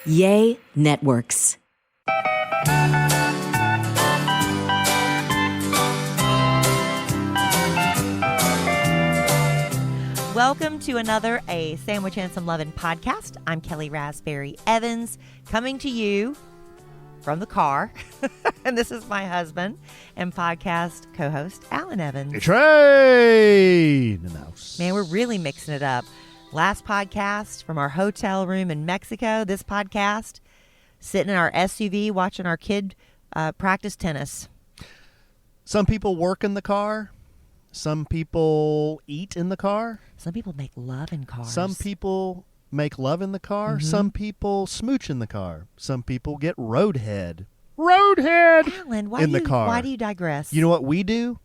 Yay Networks. Welcome to another A Sandwich and Some Lovin' podcast. I'm Kelly Raspberry Evans, coming to you from the car. And this is my husband and podcast co-host, Alan Evans. Hey, Trey in the house. Man, we're really mixing it up. Last podcast from our hotel room in Mexico. This podcast, sitting in our SUV watching our kid practice tennis. Some people work in the car. Some people eat in the car. Some people make love in cars. Some people make love in the car. Mm-hmm. Some people smooch in the car. Some people get roadhead. Roadhead Alan, in the car. Why do you digress? You know what we do?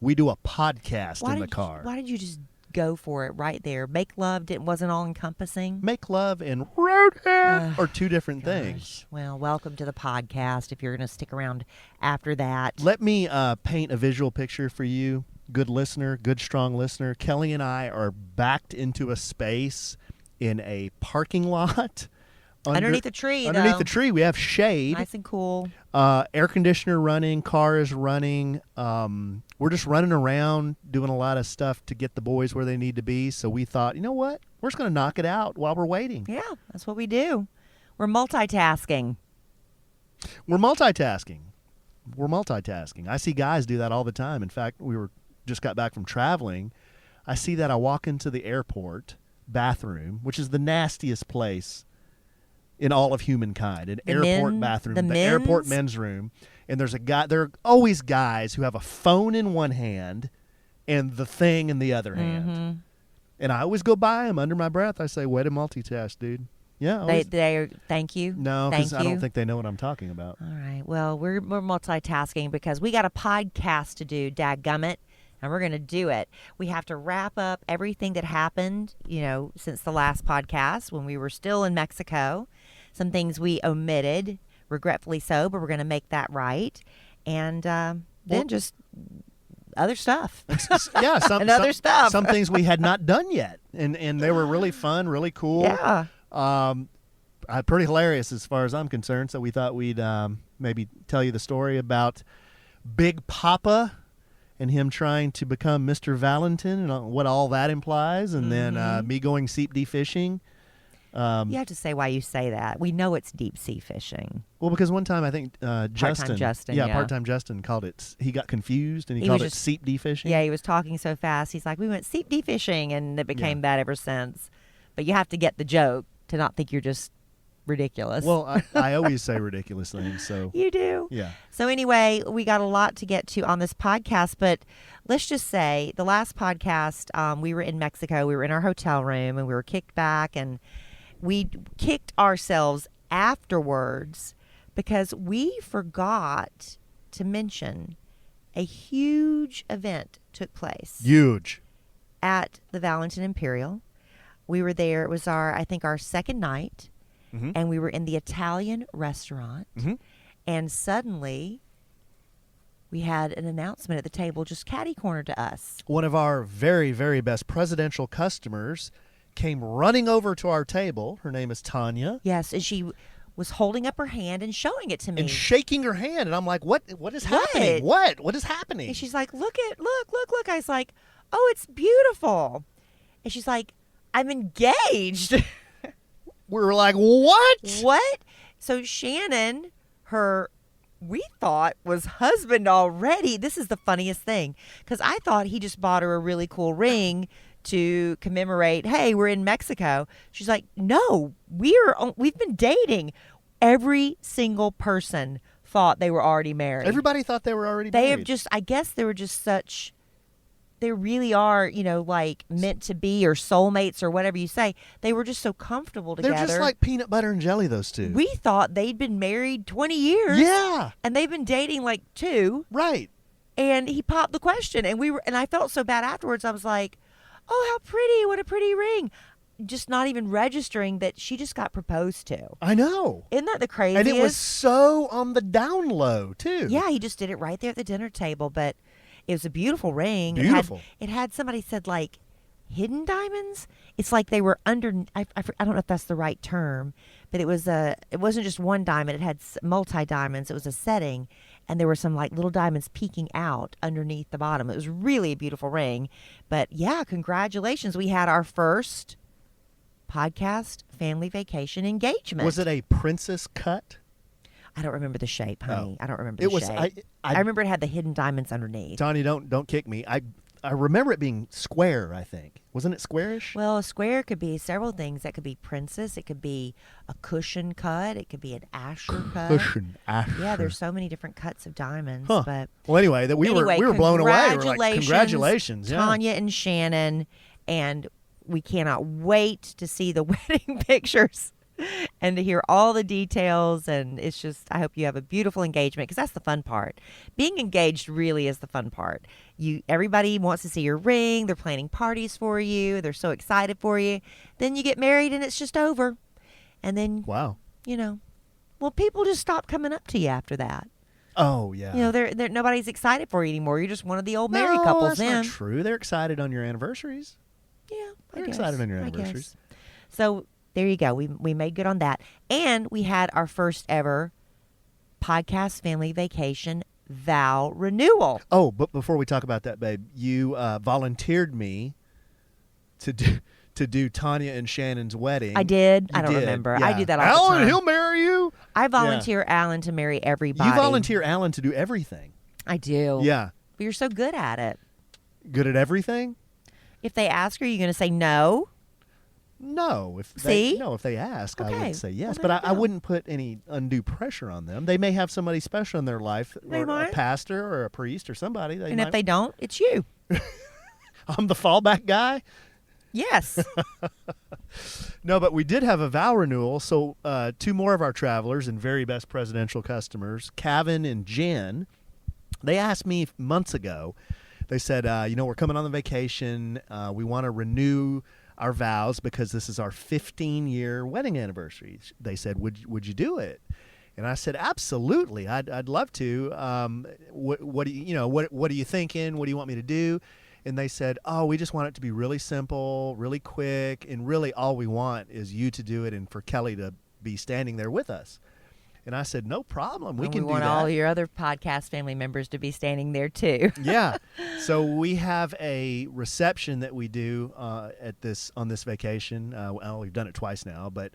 We do a podcast in the car. Why did you just go for it right there? Make love wasn't all encompassing. Make love and roadhead are two different things. Well, welcome to the podcast. If you're going to stick around after that, Let me paint a visual picture for you. Good listener, good strong listener. Kelly and I are backed into a space in a parking lot. Underneath a tree, Underneath though. the tree, we have shade. Nice and cool. Air conditioner running, car is running. We're just running around doing a lot of stuff to get the boys where they need to be. So we thought, you know what? We're just going to knock it out while we're waiting. Yeah, that's what we do. We're multitasking. We're multitasking. I see guys do that all the time. In fact, just got back from traveling. I see that. I walk into the airport bathroom, which is the nastiest place in all of humankind, an airport bathroom, the airport men's room. And there's a guy. There are always guys who have a phone in one hand and the thing in the other hand. And I always go by him under my breath. I say, "Way to multitask, dude." Yeah. Thank you. No, because I don't think they know what I'm talking about. All right. Well, we're multitasking because we got a podcast to do, dadgummit, and we're going to do it. We have to wrap up everything that happened, since the last podcast when we were still in Mexico. Some things we omitted, regretfully so, but we're going to make that right. And then just other stuff. Yeah, other stuff. Some things we had not done yet, and they were really fun, really cool. Yeah. Pretty hilarious as far as I'm concerned. So we thought we'd maybe tell you the story about Big Papa and him trying to become Mr. Valentin and what all that implies, and then me going deep sea fishing. You have to say why you say that. We know it's deep sea fishing. Well, because one time I think Justin, part-time Justin called it. He got confused and he called it seep defishing. Yeah, he was talking so fast. He's like, "We went seep defishing," and it became that ever since. But you have to get the joke to not think you're just ridiculous. Well, I always say ridiculous things, so you do. Yeah. So anyway, we got a lot to get to on this podcast, but let's just say the last podcast, we were in Mexico. We were in our hotel room and we were kicked back, and we kicked ourselves afterwards because we forgot to mention a huge event took place. Huge. At the Valentin Imperial. We were there. It was our second night. Mm-hmm. And we were in the Italian restaurant. Mm-hmm. And suddenly we had an announcement at the table just catty-cornered to us. One of our very, very best presidential customers came running over to our table. Her name is Tanya. Yes, and she was holding up her hand and showing it to me. And shaking her hand. And I'm like, what is happening? What is happening? And she's like, look. I was like, oh, it's beautiful. And she's like, I'm engaged. We were like, what? What? So Shannon, we thought was husband already. This is the funniest thing. Because I thought he just bought her a really cool ring to commemorate, hey, we're in Mexico. She's like, no, we've been dating. Every single person thought they were already married. Everybody thought they were already married. I guess they were just they really are, like meant to be or soulmates or whatever you say. They were just so comfortable together. They're just like peanut butter and jelly, those two. We thought they'd been married 20 years. Yeah. And they've been dating like 2. Right. And he popped the question and I felt so bad afterwards. I was like, oh, how pretty. What a pretty ring. Just not even registering that she just got proposed to. I know. Isn't that the craziest? And it was so on the down low, too. Yeah, he just did it right there at the dinner table. But it was a beautiful ring. Beautiful. It had somebody said, like, hidden diamonds. It's like they were under. I don't know if that's the right term, but it wasn't just one diamond. It had multi diamonds. It was a setting, and there were some like little diamonds peeking out underneath the bottom. It was really a beautiful ring. But yeah, congratulations! We had our first podcast family vacation engagement. Was it a princess cut? I don't remember the shape, honey. I don't remember It the was. shape. I remember it had the hidden diamonds underneath. Tanya, don't kick me. I remember it being square. I think wasn't it squarish? Well, a square could be several things. That could be princess. It could be a cushion cut. It could be an Asher cut. Cushion Asher. Yeah, there's so many different cuts of diamonds. Huh. But Well, anyway, we were blown away. We were like, congratulations, yeah. Tanya and Shannon, and we cannot wait to see the wedding pictures and to hear all the details. And it's just, I hope you have a beautiful engagement, because that's the fun part. Being engaged really is the fun part. Everybody wants to see your ring. They're planning parties for you. They're so excited for you. Then you get married and it's just over. And then, Wow. People just stop coming up to you after that. Oh yeah. They're nobody's excited for you anymore. You're just one of the old married couples. That's not true. They're excited on your anniversaries. Yeah, They're excited on your I anniversaries. guess. So there you go. We made good on that, and we had our first ever podcast family vacation vow renewal. Oh, but before we talk about that, babe, you volunteered me to do Tanya and Shannon's wedding. I did. You I don't did. remember. Yeah. I do that all Alan, the time. he'll marry you. I volunteer Alan to marry everybody. You volunteer Alan to do everything. I do. Yeah. But you're so good at it. Good at everything? If they ask her, are you going to say no? No. If See? they ask, I Okay. would say yes. Well, there but you I go. wouldn't put any undue pressure on them. They may have somebody special in their life, They or a might. pastor or a priest or somebody. And if they don't, it's you. I'm the fallback guy. Yes. No, but we did have a vow renewal. So two more of our travelers and very best presidential customers, Kevin and Jen, they asked me months ago. They said, we're coming on the vacation. We want to renew our vows because this is our 15-year wedding anniversary. They said, would you do it? And I said, absolutely. I'd love to. What do what are you thinking? What do you want me to do? And they said, oh, we just want it to be really simple, really quick, and really all we want is you to do it and for Kelly to be standing there with us. And I said, no problem. We can do that. We want all your other podcast family members to be standing there too. Yeah. So we have a reception that we do on this vacation. We've done it twice now, but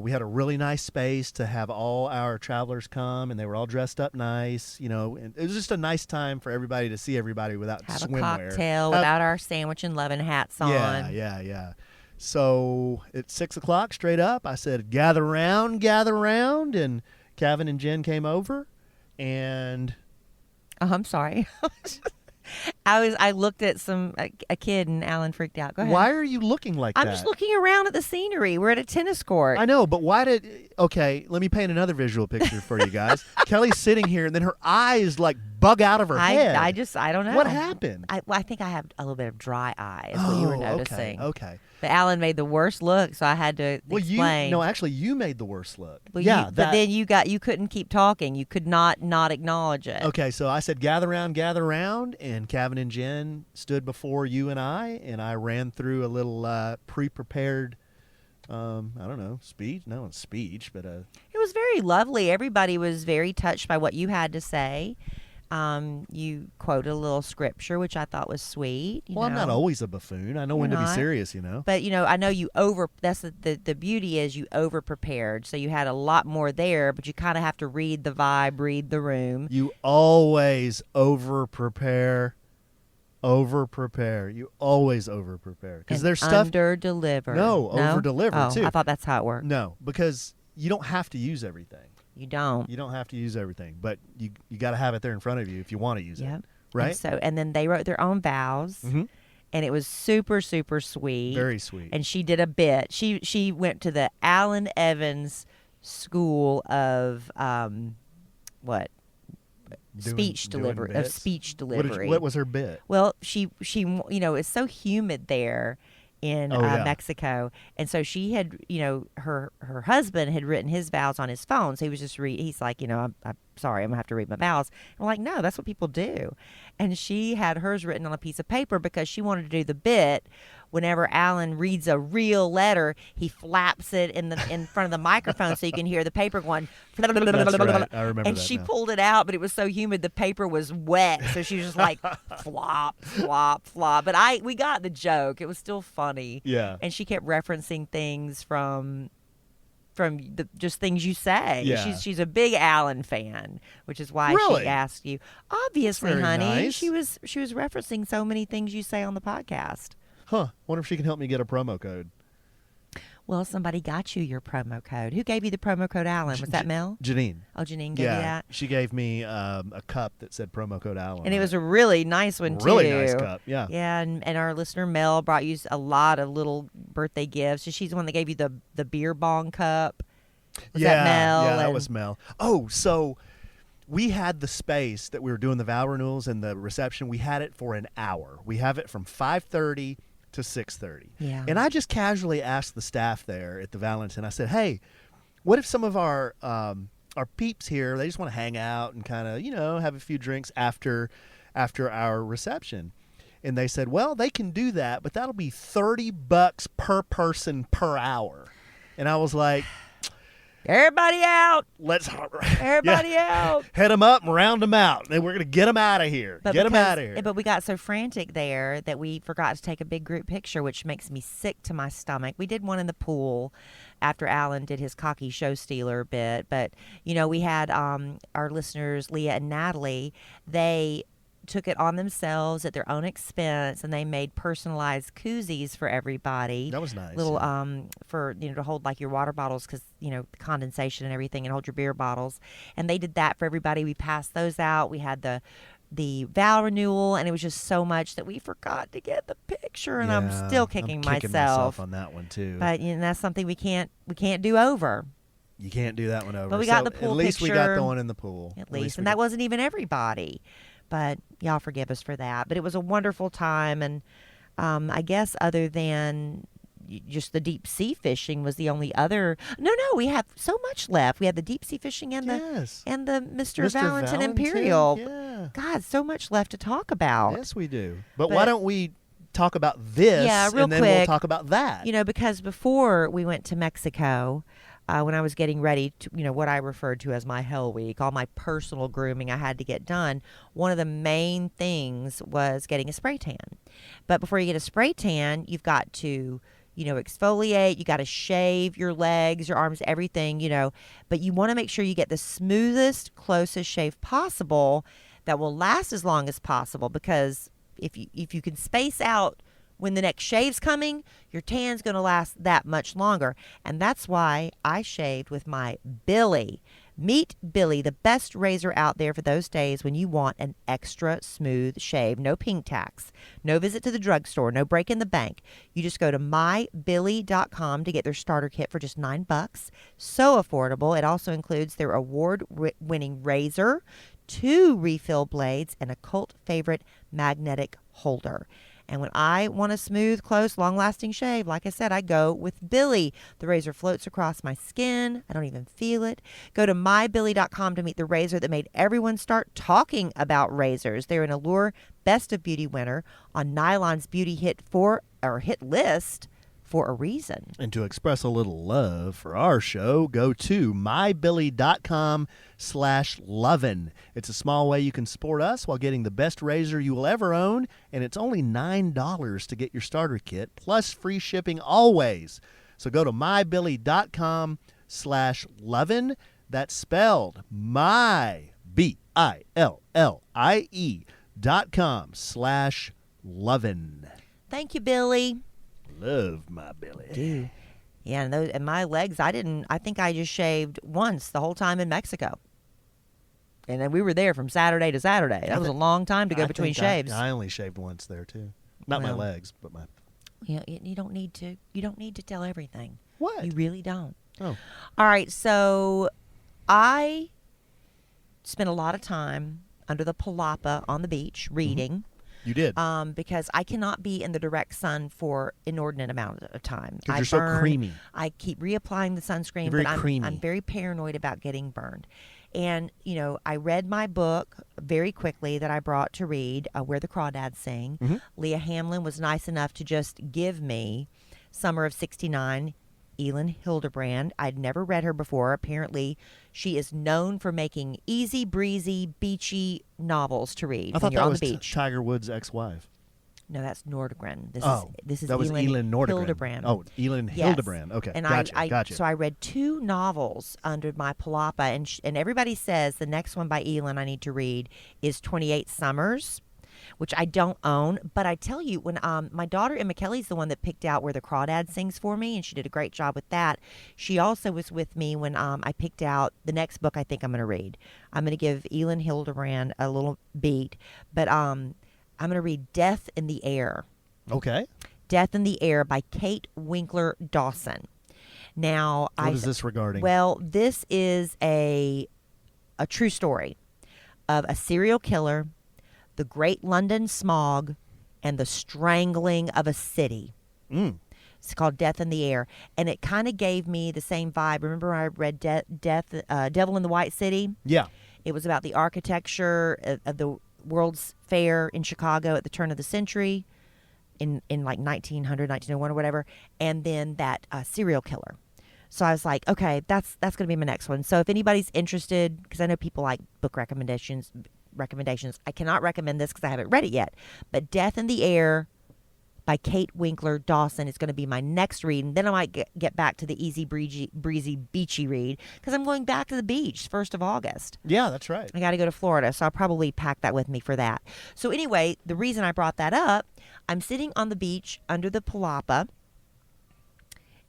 we had a really nice space to have all our travelers come, and they were all dressed up nice. And it was just a nice time for everybody to see everybody without Have swimwear. a cocktail without our sandwich and loving hats on. Yeah. So at 6:00 straight up, I said, gather round, and Kevin and Jen came over, and Oh, I'm sorry. I looked at a kid and Alan freaked out. Go ahead. why are you looking like I'm that? just looking around at the scenery. We're at a tennis court. I know, but okay, let me paint another visual picture for you guys. Kelly's sitting here, and then her eyes like bug out of her head. I don't know. What happened? I think I have a little bit of dry eye is what you were noticing. Okay. But Alan made the worst look, so I had to explain. Actually, you made the worst look. Well, but then you couldn't keep talking. You could not acknowledge it. Okay, so I said, gather round, and Kevin and Jen stood before you and I ran through a little pre-prepared, speech. No, speech, but It was very lovely. Everybody was very touched by what you had to say. You quoted a little scripture, which I thought was sweet. I'm not always a buffoon. I know when to be serious, But, I know you that's the beauty is you over-prepared. So you had a lot more there, but you kind of have to read the vibe, read the room. You always over-prepare. You always over-prepare. Because there's stuff. Under-deliver. No, over-deliver, too. I thought that's how it worked. No, because you don't have to use everything. You don't. You don't have to use everything, but you got to have it there in front of you if you want to use it. Right? And then they wrote their own vows, and it was super, super sweet. Very sweet. And she did a bit. She went to the Allen Evans School of speech delivery. What was her bit? Well, she it's so humid there in Mexico, and so she had her husband had written his vows on his phone, so he was just he's like, I sorry, I'm going to have to read my vows. I'm like, no, that's what people do. And she had hers written on a piece of paper because she wanted to do the bit. Whenever Alan reads a real letter, he flaps it in front of the microphone so you can hear the paper going. That's right. I remember and that she now. pulled it out, but it was so humid the paper was wet, so she was just like flop, flop, flop. But we got the joke. It was still funny. Yeah. And she kept referencing things from just things you say. Yeah. She's a big Alan fan, which is why Really? she asked you. Obviously, Very honey, nice. she was referencing so many things you say on the podcast. Huh. Wonder if she can help me get a promo code. Well, somebody got you your promo code. Who gave you the promo code Alan? Was that Mel? Janine. Oh, Janine gave you that? She gave me a cup that said promo code Allen. And it on was a really nice one, too. Really nice cup, yeah. Yeah, and our listener Mel brought you a lot of little birthday gifts. So she's the one that gave you the beer bong cup. Was that Mel? Yeah, that was Mel. Oh, so we had the space that we were doing the vow renewals and the reception. We had it for an hour. We have it from 5:30 to 6:30. Yeah. And I just casually asked the staff there at the Valentin. I said, "Hey, what if some of our peeps here, they just want to hang out and kind of, have a few drinks after our reception?" And they said, "Well, they can do that, but that'll be $30 per person per hour." And I was like, Everybody out. let's Everybody out. head them up and round them out. And we're going to get them out of here. Get them out of here. But we got so frantic there that we forgot to take a big group picture, which makes me sick to my stomach. We did one in the pool after Alan did his cocky show stealer bit. But, we had our listeners, Leah and Natalie, they took it on themselves at their own expense, and they made personalized koozies for everybody. That was nice. Little for to hold like your water bottles, because condensation and everything, and hold your beer bottles. And they did that for everybody. We passed those out. We had the vow renewal, and it was just so much that we forgot to get the picture, and I'm still kicking myself on that one too. But that's something we can't do over. You can't do that one over. But we got the pool At least picture. we got the one in the pool. At least. And that wasn't even everybody. But y'all forgive us for that. But it was a wonderful time. And I guess other than just the deep sea fishing was the only other. No, we have so much left. We had the deep sea fishing and the Mr. Valentin Imperial. Yeah. God, so much left to talk about. Yes, we do. But why don't we talk about this real and then quick, we'll talk about that? Because before we went to Mexico, when I was getting ready to, what I referred to as my hell week, all my personal grooming I had to get done, one of the main things was getting a spray tan. But before you get a spray tan, you've got to, exfoliate. You got to shave your legs, your arms, everything, But you want to make sure you get the smoothest, closest shave possible that will last as long as possible, because if you can space out when the next shave's coming, your tan's going to last that much longer. And that's why I shaved with my Billy. Meet Billy, the best razor out there for those days when you want an extra smooth shave. No pink tax, no visit to the drugstore, no break in the bank. You just go to mybilly.com to get their starter kit for just $9. So affordable. It also includes their award-winning razor, 2 refill blades, and a cult favorite magnetic holder. And when I want a smooth, close, long-lasting shave, like I said, I go with Billy. The razor floats across my skin. I don't even feel it. Go to mybilly.com to meet the razor that made everyone start talking about razors. They're an Allure Best of Beauty winner on Nylon's Beauty Hit list for a reason. And to express a little love for our show, go to mybilly.com/lovin'. It's a small way you can support us while getting the best razor you will ever own, and it's only $9 to get your starter kit, plus free shipping always. So go to mybilly.com/lovin'. That's spelled BILLIE.com/lovin'. Thank you, Billy. Love my Billy. Dude. Yeah, and my legs, I think I just shaved once the whole time in Mexico. And then we were there from Saturday to Saturday. That was a long time to go between shaves. I only shaved once there, too. Not my legs, but my... Yeah, you don't need to. You don't need to tell everything. What? You really don't. Oh. All right, so I spent a lot of time under the palapa on the beach reading. You did. Because I cannot be in the direct sun for inordinate amount of time. Because you're so creamy. I keep reapplying the sunscreen, You're very but creamy. I'm very paranoid about getting burned. And, I read my book very quickly that I brought to read, Where the Crawdads Sing. Mm-hmm. Leah Hamlin was nice enough to just give me Summer of '69, Elin Hilderbrand. I'd never read her before. Apparently, she is known for making easy breezy, beachy novels to read I thought when you're that on was the beach. Tiger Woods' ex-wife. No, that's Nordegren. This is that was Elin Nordegren. Hilderbrand. Oh, Elin Yes. Hildebrand. Okay, And gotcha. So I read 2 novels under my palapa, and everybody says the next one by Elin I need to read is 28 Summers, which I don't own. But I tell you, when my daughter Emma Kelly's the one that picked out Where the Crawdad Sings for me, and she did a great job with that. She also was with me when I picked out the next book I think I'm going to read. I'm going to give Elin Hilderbrand a little beat, but I'm going to read Death in the Air. Okay. Death in the Air by Kate Winkler Dawson. Now, What is this regarding? Well, this is a true story of a serial killer, the Great London Smog, and the strangling of a city. It's called Death in the Air, and it kind of gave me the same vibe. Remember, I read Devil in the White City. Yeah. It was about the architecture of the World's Fair in Chicago at the turn of the century, in like 1900, 1901 or whatever, and then that serial killer. So I was like, okay, that's going to be my next one. So if anybody's interested, because I know people like book recommendations, I cannot recommend this because I haven't read it yet. But Death in the Air by Kate Winkler Dawson is going to be my next read. And then I might get back to the easy, breezy, beachy read because I'm going back to the beach 1st of August. Yeah, that's right. I got to go to Florida, so I'll probably pack that with me for that. So anyway, the reason I brought that up, I'm sitting on the beach under the palapa,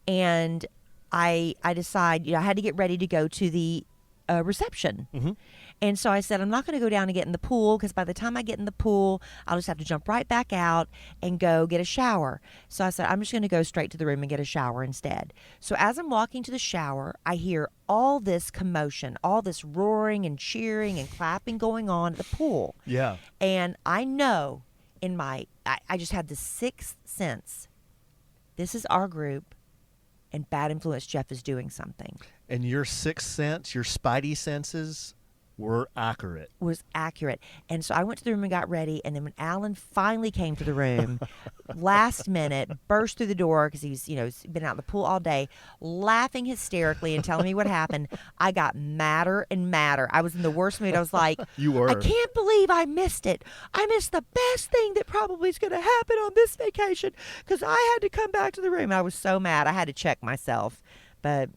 and I decide, I had to get ready to go to the reception. Mm-hmm. And so I said, I'm not going to go down and get in the pool because by the time I get in the pool, I'll just have to jump right back out and go get a shower. So I said, I'm just going to go straight to the room and get a shower instead. So as I'm walking to the shower, I hear all this commotion, all this roaring and cheering and clapping going on at the pool. Yeah. And I know I just had the sixth sense. This is our group, and Bad Influence Jeff is doing something. And your sixth sense, your spidey senses were accurate. Was accurate. And so I went to the room and got ready. And then when Alan finally came to the room, last minute, burst through the door because he's been out in the pool all day, laughing hysterically and telling me what happened. I got madder and madder. I was in the worst mood. I was like, You were. I can't believe I missed it. I missed the best thing that probably is going to happen on this vacation because I had to come back to the room. I was so mad. I had to check myself. But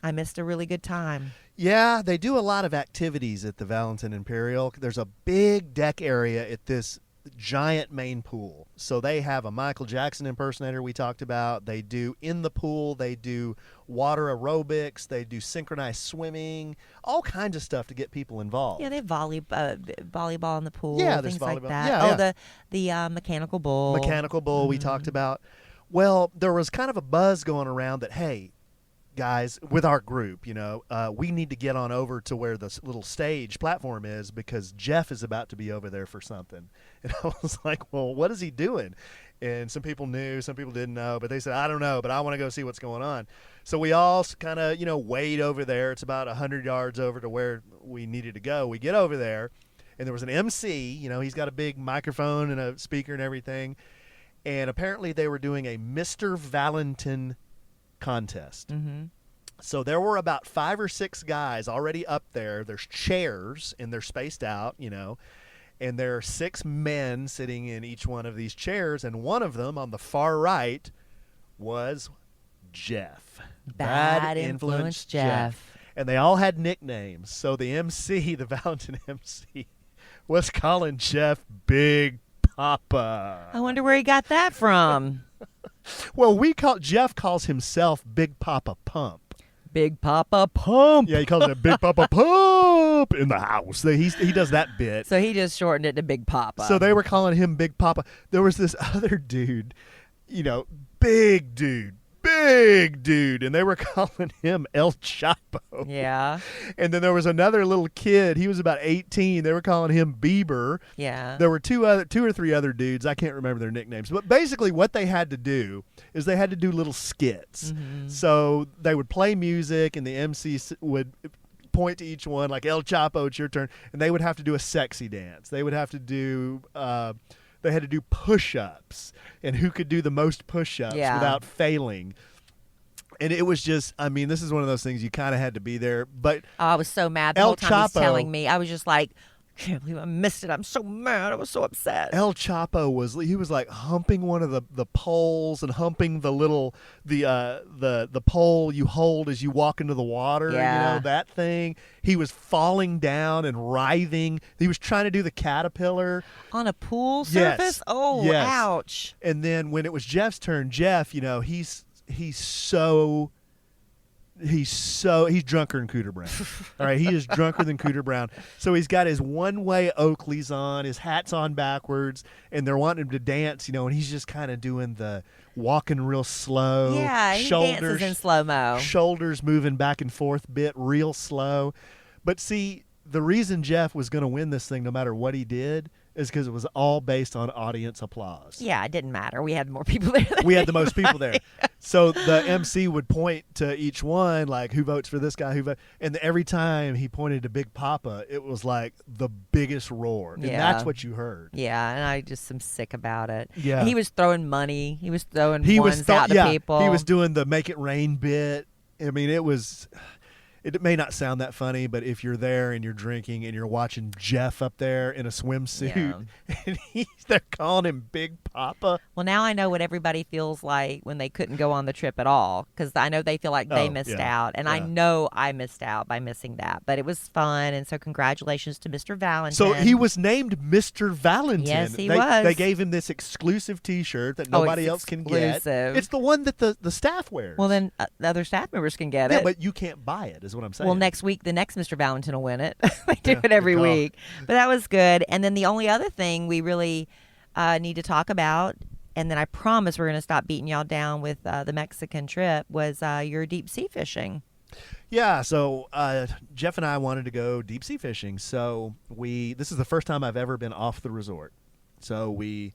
I missed a really good time. Yeah, they do a lot of activities at the Valentin Imperial. There's a big deck area at this giant main pool. So they have a Michael Jackson impersonator we talked about. They do in the pool. They do water aerobics. They do synchronized swimming. All kinds of stuff to get people involved. Yeah, they have volleyball in the pool. Yeah, there's things like volleyball. that. Yeah, the mechanical bull. Mechanical bull we talked about. Well, there was kind of a buzz going around that, hey, guys, with our group, we need to get on over to where this little stage platform is because Jeff is about to be over there for something. And I was like, well, what is he doing? And some people knew, some people didn't know, but they said, I don't know, but I want to go see what's going on. So we all kind of, wade over there. It's about 100 yards over to where we needed to go. We get over there, and there was an MC. He's got a big microphone and a speaker and everything. And apparently they were doing a Mr. Valentin contest. Mm-hmm. So there were about 5 or 6 guys already up there. There's chairs and they're spaced out, and there are 6 men sitting in each one of these chairs, and one of them on the far right was Jeff. Bad Influence Jeff. And they all had nicknames. So the MC, the Valentin MC, was calling Jeff Big Papa. I wonder where he got that from. Well, Jeff calls himself Big Papa Pump. Big Papa Pump. Yeah, he calls it Big Papa Pump in the house. He does that bit. So he just shortened it to Big Papa. So they were calling him Big Papa. There was this other dude, big dude, and they were calling him El Chapo. Yeah. And then there was another little kid. He was about 18. They were calling him Bieber. Yeah. There were two or three other dudes. I can't remember their nicknames. But basically what they had to do is they had to do little skits. Mm-hmm. So they would play music, and the MC would point to each one like, El Chapo, it's your turn. And they would have to do a sexy dance. They would have to do they had to do push-ups, and who could do the most push-ups without failing. And it was just, I mean, this is one of those things you kind of had to be there. But I was so mad the whole time he was telling me. I was just like, I can't believe I missed it. I'm so mad. I was so upset. El Chapo was like humping one of the poles and humping the little the pole you hold as you walk into the water. Yeah. You know, that thing. He was falling down and writhing. He was trying to do the caterpillar On a pool Yes. surface? Oh, Yes. ouch. And then when it was Jeff's turn, Jeff, you know, he's drunker than Cooter Brown. All right, he is drunker than Cooter Brown. So he's got his one-way Oakleys on, his hat's on backwards, and they're wanting him to dance, you know, and he's just kind of doing the walking real slow. Yeah, he dances in slow-mo. Shoulders moving back and forth bit real slow. But see, the reason Jeff was going to win this thing no matter what he did is because it was all based on audience applause. Yeah, it didn't matter. We had more people there. We had the most people there. So the MC would point to each one, like, who votes for this guy, and every time he pointed to Big Papa, it was like the biggest roar. And that's what you heard. Yeah, and I just am sick about it. Yeah. And he was throwing money. He was throwing ones out to people. He was doing the make it rain bit. I mean, it may not sound that funny, but if you're there and you're drinking and you're watching Jeff up there in a swimsuit and they're calling him Big Papa. Well, now I know what everybody feels like when they couldn't go on the trip at all, because I know they feel like they missed out. And I know I missed out by missing that. But it was fun, and so congratulations to Mr. Valentin. So he was named Mr. Valentin. Yes, he was. They gave him this exclusive T-shirt that nobody else can get. It's the one that the staff wears. Well, then the other staff members can get it. it. Yeah, but you can't buy it, is what I'm saying. Well, next week, the next Mr. Valentin will win it. They do it every week. But that was good. And then the only other thing we really need to talk about, and then I promise we're going to stop beating y'all down with the Mexican trip, was your deep sea fishing. Yeah, so Jeff and I wanted to go deep sea fishing. So this is the first time I've ever been off the resort. So we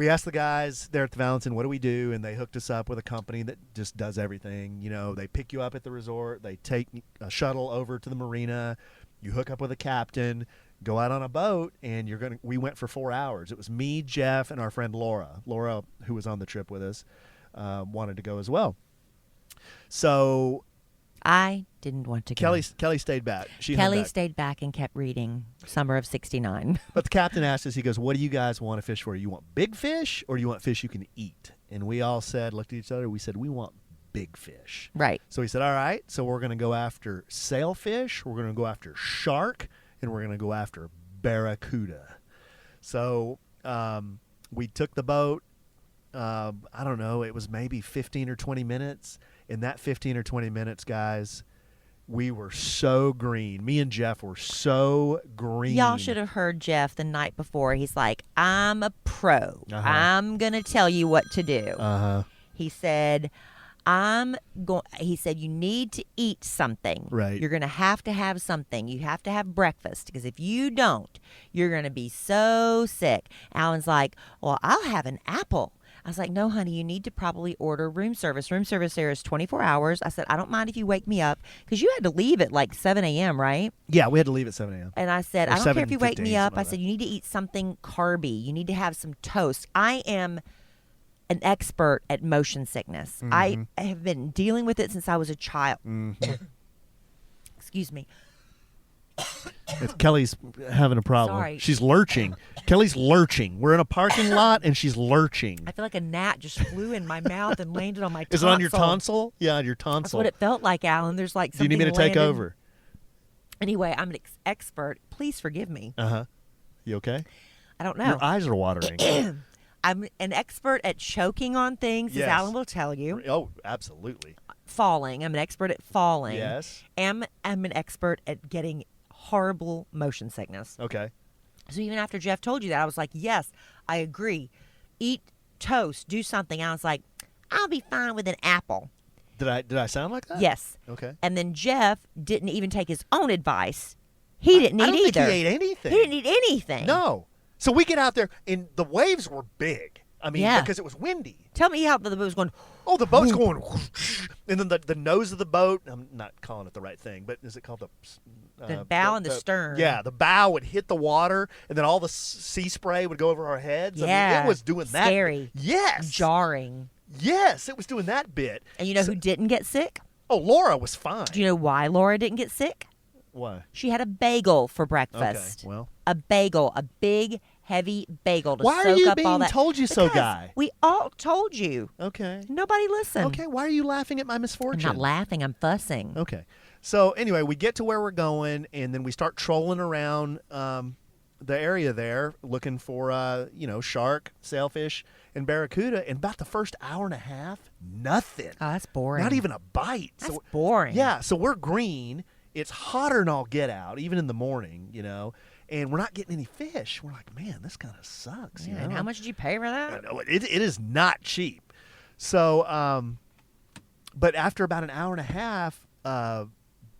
asked the guys there at the Valentin, what do we do? And they hooked us up with a company that just does everything. You know, they pick you up at the resort. They take a shuttle over to the marina. You hook up with a captain, go out on a boat, and we went for 4 hours. It was me, Jeff, and our friend Laura. Laura, who was on the trip with us, wanted to go as well. So I didn't want to go. Kelly stayed back. Kelly stayed back and kept reading Summer of '69. But the captain asked us, he goes, what do you guys want to fish for? You want big fish or do you want fish you can eat? And we all looked at each other, we said, we want big fish. Right. So he said, all right, so we're going to go after sailfish, we're going to go after shark, and we're going to go after barracuda. So we took the boat. I don't know, it was maybe 15 or 20 minutes. In that 15 or 20 minutes, guys, we were so green. Me and Jeff were so green. Y'all should have heard Jeff the night before. He's like, I'm a pro. I'm going to tell you what to do. He said, he said, you need to eat something. Right. You're going to have something. You have to have breakfast, because if you don't, you're going to be so sick. Alan's like, well, I'll have an apple. I was like, no, honey, you need to probably order room service. Room service there is 24 hours. I said, I don't mind if you wake me up, because you had to leave at like 7 a.m., right? Yeah, we had to leave at 7 a.m. And I said, Or I don't care if you wake 7:15, me up. I something said, you need to eat something carby. You need to have some toast. I am an expert at motion sickness. I have been dealing with it since I was a child. Excuse me. Kelly's having a problem. Sorry. She's lurching. Kelly's lurching. We're in a parking lot, and she's lurching. I feel like a gnat just flew in my mouth and landed on my tonsil. Is it on your tonsil? Yeah, on your tonsil. That's what it felt like, Alan. There's like Do you something need me to take landed. over? Anyway, I'm an expert. Please forgive me. You okay? I don't know. Your eyes are watering. I'm an expert at choking on things, Yes. as Alan will tell you. Oh, absolutely. Falling. I'm an expert at falling. Yes. I'm an expert at getting horrible motion sickness. Okay. So even after Jeff told you that, I was like, yes, I agree. Eat toast, do something. I was like, I'll be fine with an apple. Did I sound like that? Yes. Okay. And then Jeff didn't even take his own advice. He didn't eat I don't either. think he ate anything. He didn't eat anything. No. So we get out there, and the waves were big. I mean, Yeah. because it was windy. Tell me how the boat was going. Oh, the boat's going, whoosh, and then the nose of the boat. I'm not calling it the right thing, but is it called The bow and the stern. Yeah, the bow would hit the water, and then all the sea spray would go over our heads. Yeah, I mean, it was doing that. scary. Yes, Jarring. Yes, it was doing that bit. And you know who didn't get sick? Oh, Laura was fine. Do you know why Laura didn't get sick? Why? She had a bagel for breakfast. Okay, well. A bagel, a big, heavy bagel to Why soak are you up all being that. told you so Because guy? We all told you. Okay. Nobody listened. Okay, why are you laughing at my I'm misfortune? not laughing. I'm fussing. Okay. So anyway, we get to where we're going, and then we start trolling around the area there, looking for shark, sailfish, and barracuda. And about the first hour and a half, nothing. Oh, that's boring. Not even a bite. That's boring. Yeah. So we're green. It's hotter than all get out, even in the morning, and we're not getting any fish. We're like, man, this kind of sucks. Yeah, and how much did you pay for that? I know, it is not cheap. So, but after about an hour and a half,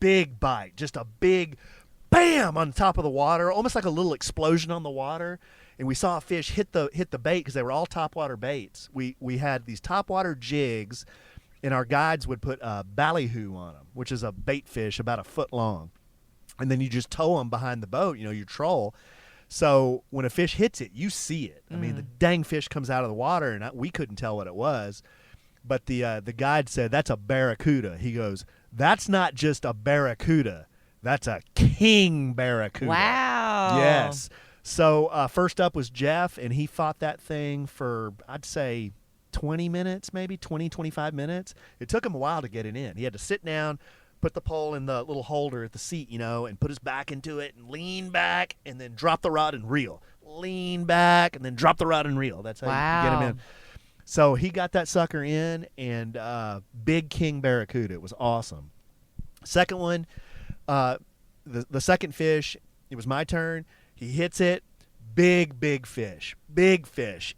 big bite, just a big bam on top of the water, almost like a little explosion on the water. And we saw a fish hit the bait because they were all topwater baits. We had these topwater jigs, and our guides would put a ballyhoo on them, which is a bait fish about a foot long. And then you just tow them behind the boat, your troll. So when a fish hits it, you see it. I mean, the dang fish comes out of the water, and we couldn't tell what it was. But the guide said, that's a barracuda. He goes, that's not just a barracuda. That's a king barracuda. Wow. Yes. So first up was Jeff, and he fought that thing for, I'd say, 20 minutes, maybe 20, 25 minutes. It took him a while to get it in. He had to sit down, put the pole in the little holder at the seat, and put his back into it and lean back and then drop the rod and reel. Lean back and then drop the rod and reel. That's how you get him in. So he got that sucker in, and big king barracuda. It was awesome. Second one, the second fish, it was my turn. He hits it. Big fish,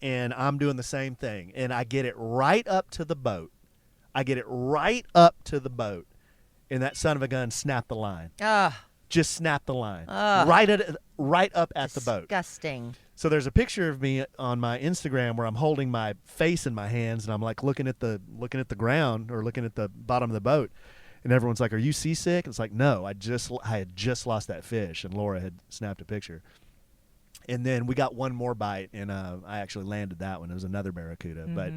and I'm doing the same thing, and I get it right up to the boat. And that son of a gun snapped the line. Just snapped the line right up at the boat. Disgusting. So there's a picture of me on my Instagram where I'm holding my face in my hands, and I'm like looking at the ground or looking at the bottom of the boat, and everyone's like, "Are you seasick?" It's like, no, I had just lost that fish, and Laura had snapped a picture. And then we got one more bite, and I actually landed that one. It was another barracuda. But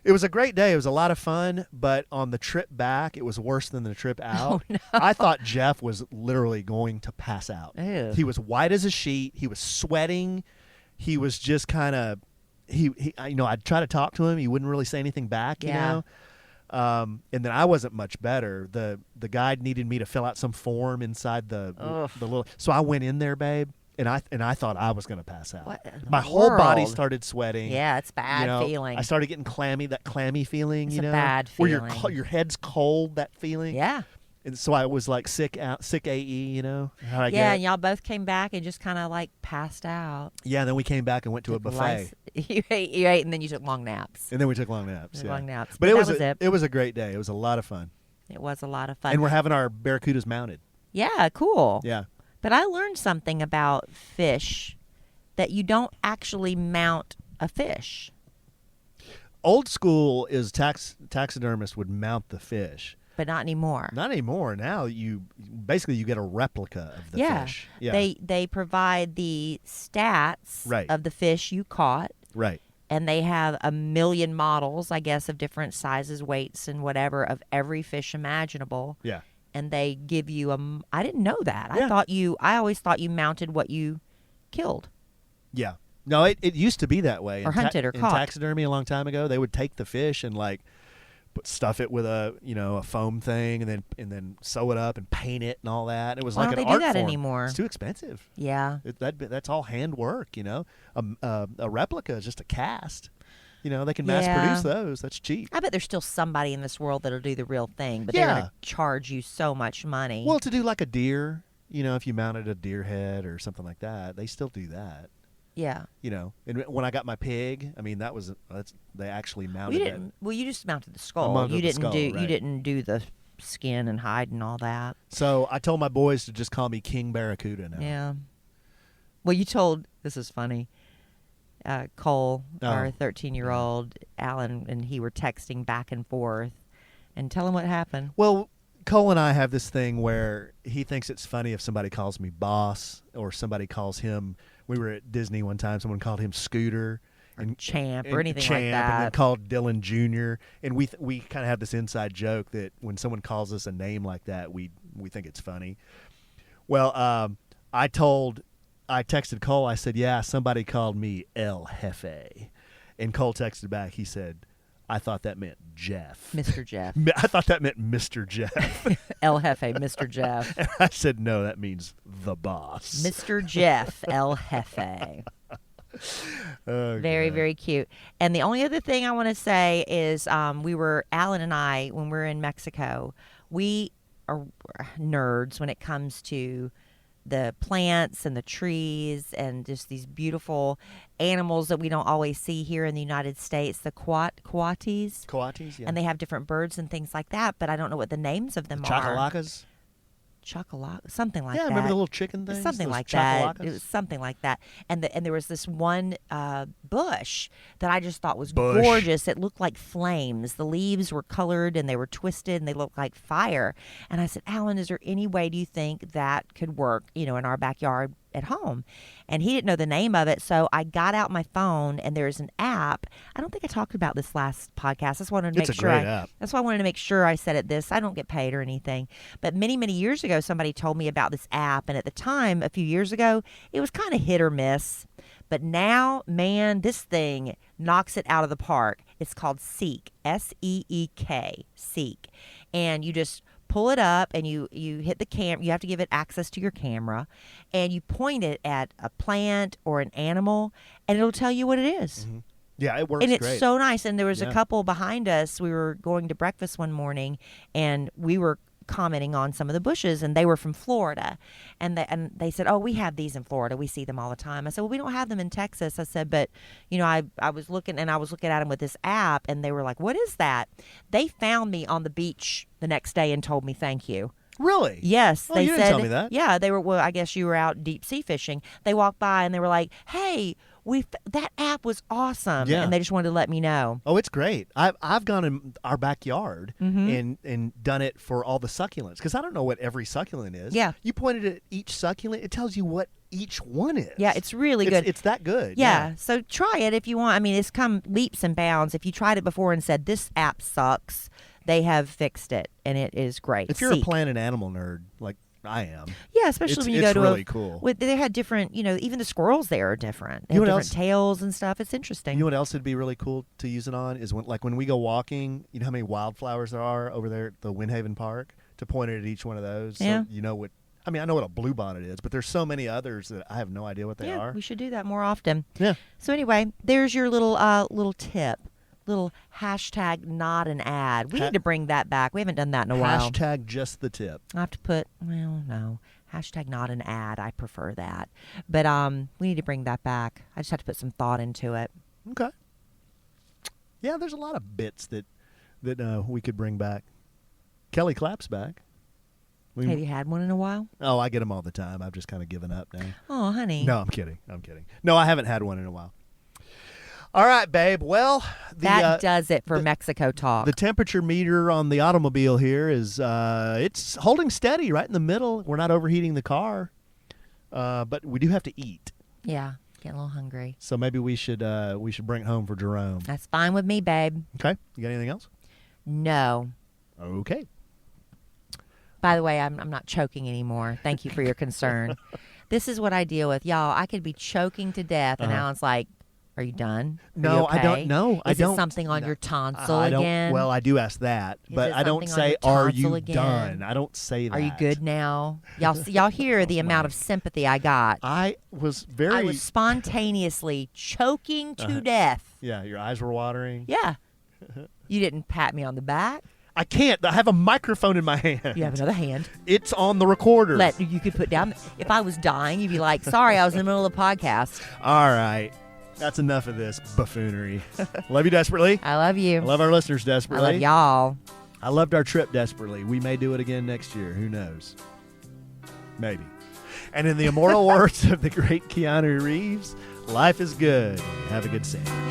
it was a great day. It was a lot of fun. But on the trip back, it was worse than the trip out. Oh, no. I thought Jeff was literally going to pass out. Ew. He was white as a sheet. He was sweating. He was just kind of I'd try to talk to him. He wouldn't really say anything back, Yeah. And then I wasn't much better. The guide needed me to fill out some form inside the little. So I went in there, babe. And I thought I was going to pass out. What in the My whole body world? started sweating. Yeah, it's bad feeling. I started getting that clammy feeling. It's a bad feeling. Where your head's cold. That feeling. Yeah. And so I was like sick AE. How I Yeah, get. and y'all both came back and just kind of like passed out. Yeah. And then we came back and went to a buffet. You ate, and then you took long naps. And then we took long naps. Yeah. Long naps. But that was was it. It was a great day. It was a lot of fun. It was a lot of fun. And we're having our barracudas mounted. Yeah, cool. Yeah. But I learned something about fish, that you don't actually mount a fish. Old school is taxidermists would mount the fish. But not anymore. Not anymore. Now you get a replica of the fish. Yeah. They provide the stats Right. of the fish you caught. Right. And they have a million models, I guess, of different sizes, weights, and whatever of every fish imaginable. Yeah. And they give you I didn't know that. Yeah. I always thought you mounted what you killed. Yeah. No, it used to be that way. Or hunted or in caught. taxidermy a long time ago, they would take the fish and stuff it with a foam thing and then sew it up and paint it and all that. It was Why like don't an they art do that form. anymore? It's too expensive. Yeah. That's all hand work, A replica is just a cast. They can mass produce those. That's cheap. I bet there's still somebody in this world that'll do the real thing, but they're going to charge you so much money. Well, to do like a deer, if you mounted a deer head or something like that, they still do that. Yeah. And when I got my pig, I mean they actually mounted it. Well, you just mounted the skull. Mounted You the didn't skull, do right. you didn't do the skin and hide and all that. So I told my boys to just call me King Barracuda now. Yeah. Well, this is funny. Cole, our Oh. 13-year-old, Allen, and he were texting back and forth. And tell him what happened. Well, Cole and I have this thing where he thinks it's funny if somebody calls me boss or somebody calls him. We were at Disney one time. Someone called him Scooter. And Champ or anything Champ, like and then that. called Dylan Jr. And we kind of have this inside joke that when someone calls us a name like that, we think it's funny. Well, I texted Cole. I said, "Yeah, somebody called me El Jefe," and Cole texted back. He said, "I thought that meant Jeff." Mr. Jeff. I thought that meant Mr. Jeff. El Jefe, Mr. Jeff. And I said, "No, that means the boss." Mr. Jeff, El Jefe. Oh, Very, God. very cute. And the only other thing I want to say is Alan and I, when we were in Mexico, we are nerds when it comes to the plants and the trees and just these beautiful animals that we don't always see here in the United States, the coatis. Coatis, yeah. And they have different birds and things like that, but I don't know what the names of them are. Chacalacas? Chocolate, something like that. Yeah, remember the little chicken things? Something Those like that. chacalacas? It was something like that. And there was this one bush that I just thought was Bush. gorgeous. It looked like flames. The leaves were colored and they were twisted and they looked like fire. And I said, Alan, is there any way do you think that could work, in our backyard at home? And he didn't know the name of it. So I got out my phone and there's an app. I don't think I talked about this last podcast. I just wanted to It's make a sure great app. That's why I wanted to make sure I said it this. I don't get paid or anything. But many, many years ago, somebody told me about this app. And at the time, a few years ago, it was kind of hit or miss. But now, man, this thing knocks it out of the park. It's called Seek, S-E-E-K, Seek. And you just pull it up and you hit the camera. You have to give it access to your camera. And you point it at a plant or an animal, and it'll tell you what it is. Mm-hmm. Yeah, it works And it's great. so nice. And there was Yeah. a couple behind us. We were going to breakfast one morning, and we were commenting on some of the bushes, and they were from Florida. And they said, "Oh, we have these in Florida. We see them all the time." I said, "Well, we don't have them in Texas." I said, "But, I was looking at them with this app, and they were like, 'What is that?'" They found me on the beach the next day and told me thank you. Really? Yes, Oh, they you said. didn't tell me that. Yeah, they were. Well, I guess you were out deep sea fishing. They walked by and they were like, "Hey, that app was awesome," Yeah. and they just wanted to let me know. Oh, it's great. I've gone in our backyard Mm-hmm. and done it for all the succulents because I don't know what every succulent is. Yeah. You pointed at each succulent, it tells you what each one is. Yeah, it's really good. It's that good. Yeah, so try it if you want. I mean, it's come leaps and bounds. If you tried it before and said, "This app sucks," they have fixed it, and it is great. If you're Seek. a plant and animal nerd like I am, Yeah, especially when you it's go to really cool. They had different, even the squirrels there are different. They You have know what different else? tails and stuff. It's interesting. You know what else would be really cool to use it on is when we go walking, you know how many wildflowers there are over there at the Windhaven Park? To point it at each one of those. Yeah. So you know what I mean, I know what a bluebonnet is, but there's so many others that I have no idea what they Yeah, are. we should do that more often. Yeah. So anyway, there's your little tip. Little hashtag not an ad. We need to bring that back. We haven't done that in a while. Hashtag just the tip. I have to put, no. Hashtag not an ad. I prefer that. But we need to bring that back. I just have to put some thought into it. Okay. Yeah, there's a lot of bits that we could bring back. Kelly Clapp's back. Have you had one in a while? Oh, I get them all the time. I've just kind of given up now. Oh, honey. No, I'm kidding. No, I haven't had one in a while. All right, babe. Well, That does it for Mexico talk. the temperature meter on the automobile here is it's holding steady right in the middle. We're not overheating the car, but we do have to eat. Yeah, getting a little hungry. So maybe we should bring it home for Jerome. That's fine with me, babe. Okay. You got anything else? No. Okay. By the way, I'm not choking anymore. Thank you for your concern. This is what I deal with. Y'all, I could be choking to death, and Alan's like, "Are you done? Are No, you okay? I don't know. Is it something on your tonsil I don't. again? Well, I do ask that, Is but it I don't something on say, your "Are tonsil you again? done?" I don't say that. Are you good now? Y'all hear the amount of sympathy I got. I was very. I was spontaneously choking to death. Yeah, your eyes were watering. Yeah. You didn't pat me on the back. I can't. I have a microphone in my hand. You have another hand. It's on the recorder. You could put down. If I was dying, you'd be like, "Sorry, I was in the middle of the podcast." All right. That's enough of this buffoonery. Love you desperately. I love you. I love our listeners I desperately. love y'all. I loved our trip desperately. We may do it again next year. Who knows? Maybe. And in the immortal words of the great Keanu Reeves, life is good. Have a good Saturday.